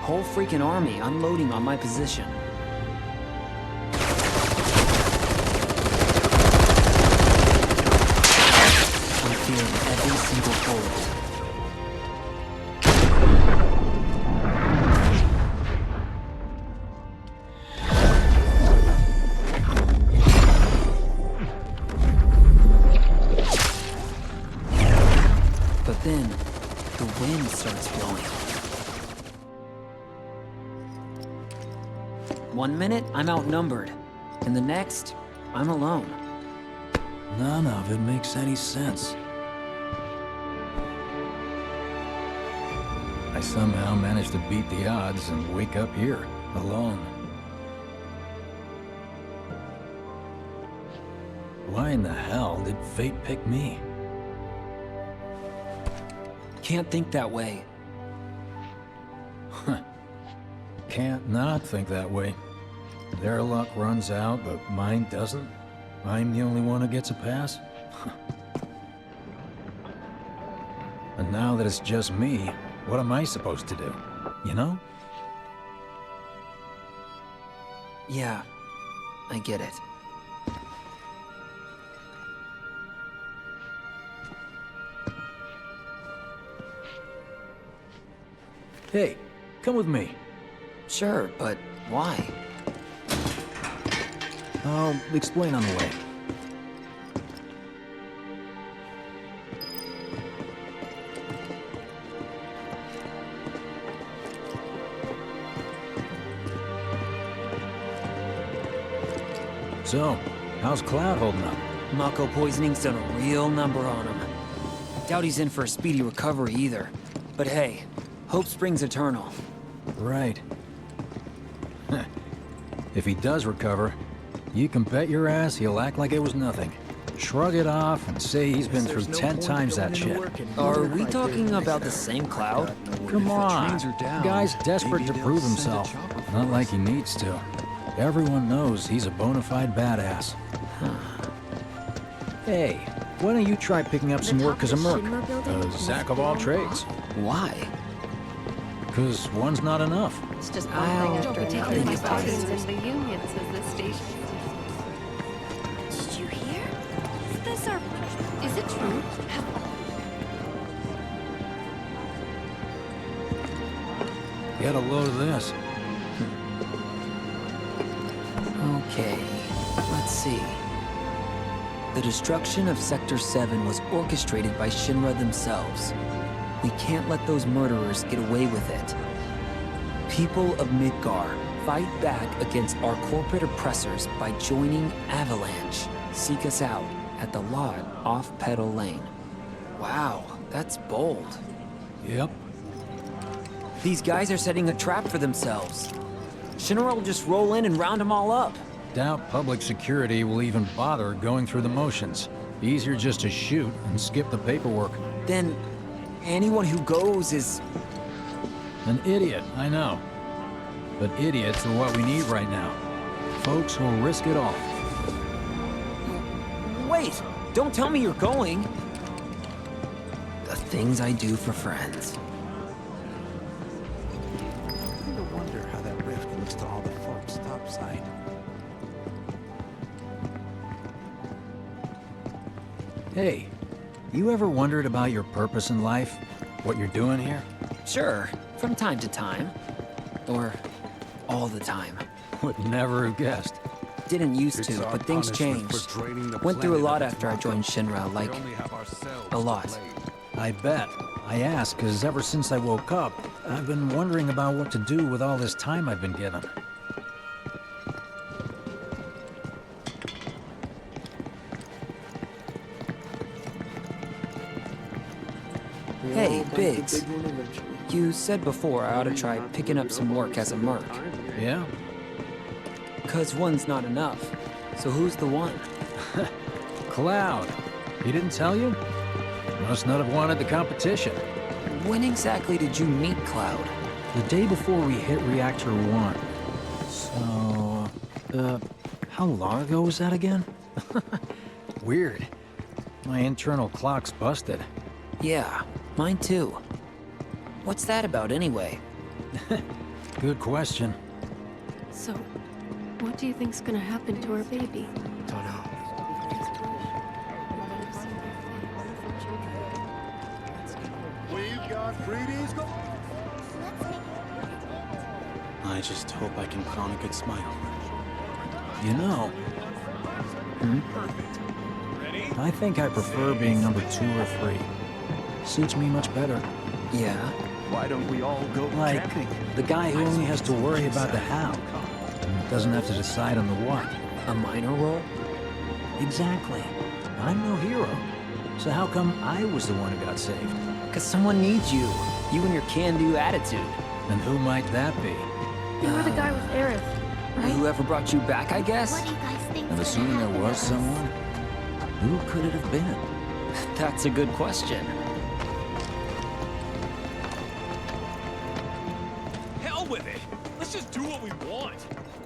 [SPEAKER 17] Whole freaking army unloading on my position. I'm feeling every single bullet. Then, the wind starts blowing. 1 minute, I'm outnumbered. And the next, I'm alone.
[SPEAKER 16] None of it makes any sense. I somehow managed to beat the odds and wake up here, alone. Why in the hell did fate pick me?
[SPEAKER 17] Can't think that way.
[SPEAKER 16] Can't not think that way. Their luck runs out, but mine doesn't. I'm the only one who gets a pass. And now that it's just me, what am I supposed to do? You know?
[SPEAKER 17] Yeah, I get it.
[SPEAKER 16] Hey, come with me.
[SPEAKER 17] Sure, but why?
[SPEAKER 16] I'll explain on the way. So, how's Cloud holding up?
[SPEAKER 17] Mako poisoning's done a real number on him. Doubt he's in for a speedy recovery either. But hey, hope springs eternal.
[SPEAKER 16] Right. If he does recover, you can bet your ass he'll act like it was nothing. Shrug it off and say he's been through 10 times that shit.
[SPEAKER 17] Are we talking about the same Cloud?
[SPEAKER 16] Come on. The guy's desperate to prove himself. Not like he needs to. Everyone knows he's a bona fide badass. Hey, why don't you try picking up some work as a merc? A Zack of all trades.
[SPEAKER 17] Why?
[SPEAKER 16] Because one's not enough.
[SPEAKER 12] It's just one thing after another. The union says this station.
[SPEAKER 11] Did you hear? These are...
[SPEAKER 12] Is it true?
[SPEAKER 16] Get a load of this.
[SPEAKER 17] Okay, let's see. The destruction of Sector 7 was orchestrated by Shinra themselves. We can't let those murderers get away with it. People of Midgar, fight back against our corporate oppressors by joining Avalanche. Seek us out at the lot off Petal Lane. Wow, that's bold.
[SPEAKER 16] Yep.
[SPEAKER 17] These guys are setting a trap for themselves. Shinra will just roll in and round them all up.
[SPEAKER 16] Doubt public security will even bother going through the motions. Easier just to shoot and skip the paperwork.
[SPEAKER 17] Then, anyone who goes is...
[SPEAKER 16] An idiot, I know. But idiots are what we need right now. Folks who'll risk it all.
[SPEAKER 17] Wait! Don't tell me you're going! The things I do for friends.
[SPEAKER 13] I wonder how that rift looks to all the folks topside.
[SPEAKER 16] Hey, you ever wondered about your purpose in life? What you're doing here?
[SPEAKER 17] Sure, from time to time. Or all the time.
[SPEAKER 16] Would never have guessed.
[SPEAKER 17] Didn't used to, but things changed. Went through a lot after I joined Shinra, like, a lot.
[SPEAKER 16] I bet. I ask because ever since I woke up, I've been wondering about what to do with all this time I've been given.
[SPEAKER 17] Biggs, you said before I ought to try picking up some work as a merc.
[SPEAKER 16] Yeah?
[SPEAKER 17] 'Cause one's not enough. So who's the one?
[SPEAKER 16] Cloud. He didn't tell you? Must not have wanted the competition.
[SPEAKER 17] When exactly did you meet Cloud?
[SPEAKER 16] The day before we hit Reactor 1. So, how long ago was that again? Weird. My internal clock's busted.
[SPEAKER 17] Yeah, mine too. What's that about anyway?
[SPEAKER 16] Good question.
[SPEAKER 11] So, what do you think's gonna happen to our baby?
[SPEAKER 3] Don't know.
[SPEAKER 9] We've got freebies.
[SPEAKER 18] I just hope I can put on a good smile.
[SPEAKER 16] You know, I think I prefer being number 2 or 3. Suits me much better.
[SPEAKER 17] Yeah?
[SPEAKER 8] Why don't we all go
[SPEAKER 16] Like,
[SPEAKER 8] camping?
[SPEAKER 16] the guy who only has to worry about the how, and doesn't have to decide on the what.
[SPEAKER 17] A minor role?
[SPEAKER 16] Exactly. I'm no hero. So how come I was the one who got saved?
[SPEAKER 17] 'Cause someone needs you. You and your can-do attitude.
[SPEAKER 16] And who might that be?
[SPEAKER 11] You were the guy with Aerith, right?
[SPEAKER 17] Whoever brought you back, I guess?
[SPEAKER 1] What do you guys think?
[SPEAKER 16] And assuming there was someone, who could it have been?
[SPEAKER 17] That's a good question.
[SPEAKER 2] Hell with it. Let's just do what we want.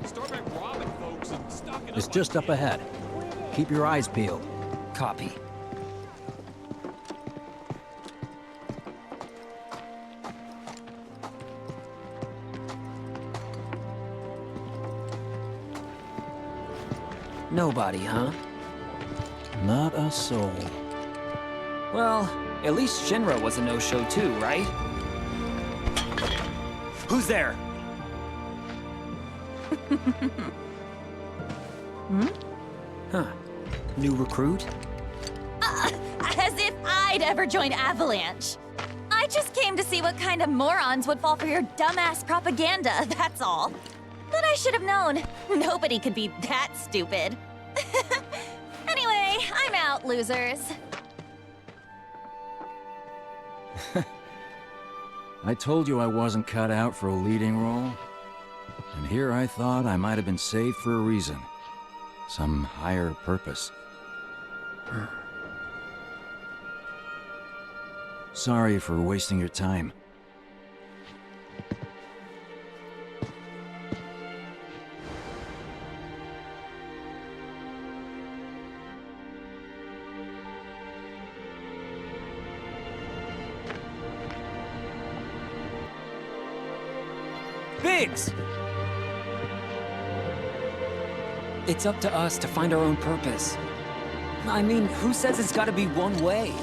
[SPEAKER 2] Start by robbing folks and stocking up
[SPEAKER 16] It's
[SPEAKER 2] on
[SPEAKER 16] just up ahead. Keep your eyes peeled.
[SPEAKER 17] Copy. Nobody, huh?
[SPEAKER 16] Not a soul.
[SPEAKER 17] Well, at least Shinra was a no-show too, right? Who's there? Huh. New recruit?
[SPEAKER 1] As if I'd ever join Avalanche. I just came to see what kind of morons would fall for your dumbass propaganda, that's all. But I should have known. Nobody could be that stupid. Anyway, I'm out, losers.
[SPEAKER 16] I told you I wasn't cut out for a leading role. And here I thought I might have been saved for a reason. Some higher purpose. Sorry for wasting your time.
[SPEAKER 17] Biggs! It's up to us to find our own purpose. I mean, who says it's gotta be one way?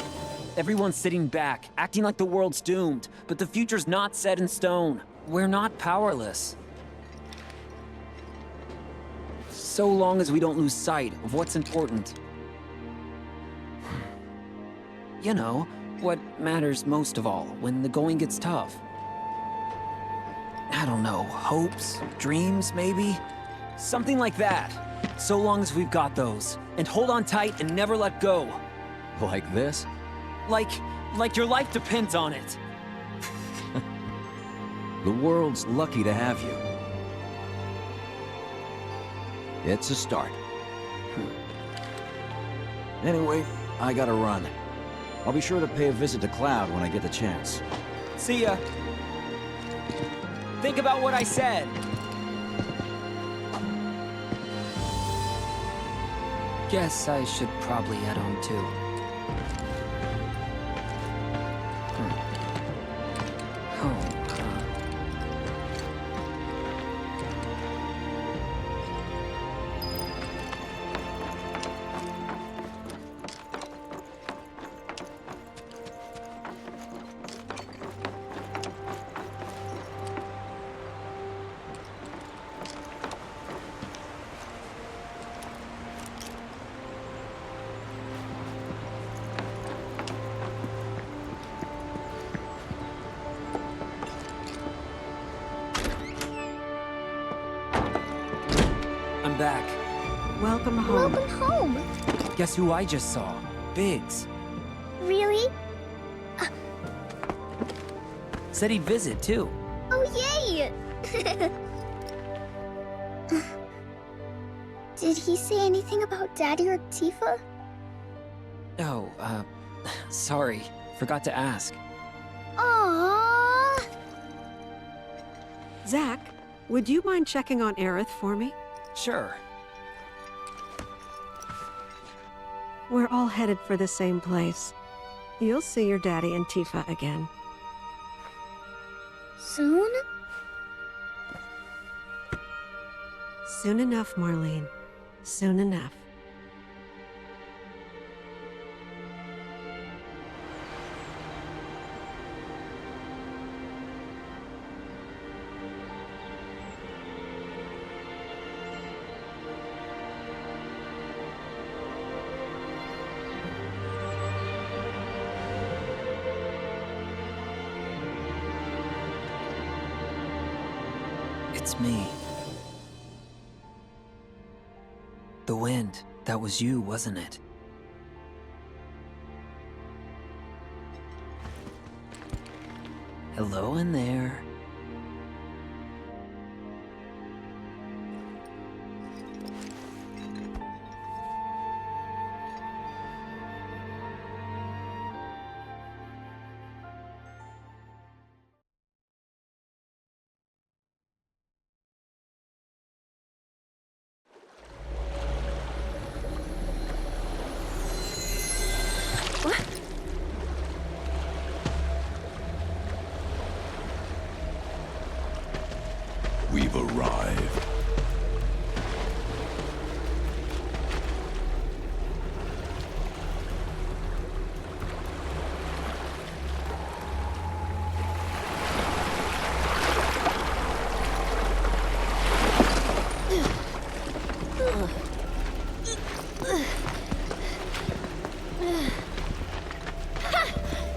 [SPEAKER 17] Everyone's sitting back, acting like the world's doomed, but the future's not set in stone. We're not powerless. So long as we don't lose sight of what's important. You know, what matters most of all when the going gets tough. I don't know, hopes, dreams, maybe? Something like that. So long as we've got those. And hold on tight and never let go.
[SPEAKER 16] Like this?
[SPEAKER 17] Like your life depends on it.
[SPEAKER 16] The world's lucky to have you. It's a start. Anyway, I gotta run. I'll be sure to pay a visit to Cloud when I get the chance.
[SPEAKER 17] See ya. Think about what I said. Guess I should probably head home too. Home, huh? I'm back.
[SPEAKER 11] Welcome home.
[SPEAKER 19] Welcome home.
[SPEAKER 17] Guess who I just saw? Biggs.
[SPEAKER 19] Really?
[SPEAKER 17] Said he'd visit, too.
[SPEAKER 19] Oh, yay! Did he say anything about Daddy or Tifa?
[SPEAKER 17] Oh, sorry. Forgot to ask.
[SPEAKER 19] Aww!
[SPEAKER 20] Zach, would you mind checking on Aerith for me?
[SPEAKER 17] Sure.
[SPEAKER 20] We're all headed for the same place. You'll see your daddy and Tifa again.
[SPEAKER 19] Soon?
[SPEAKER 20] Soon enough, Marlene. Soon enough.
[SPEAKER 17] It's me. The wind. That was you, wasn't it? Hello in there.
[SPEAKER 15] We've arrived.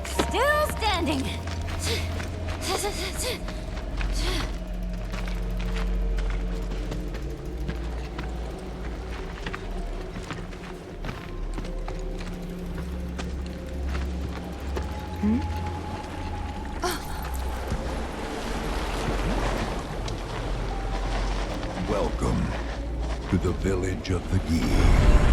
[SPEAKER 1] Still standing.
[SPEAKER 15] Welcome to the village of the Gi.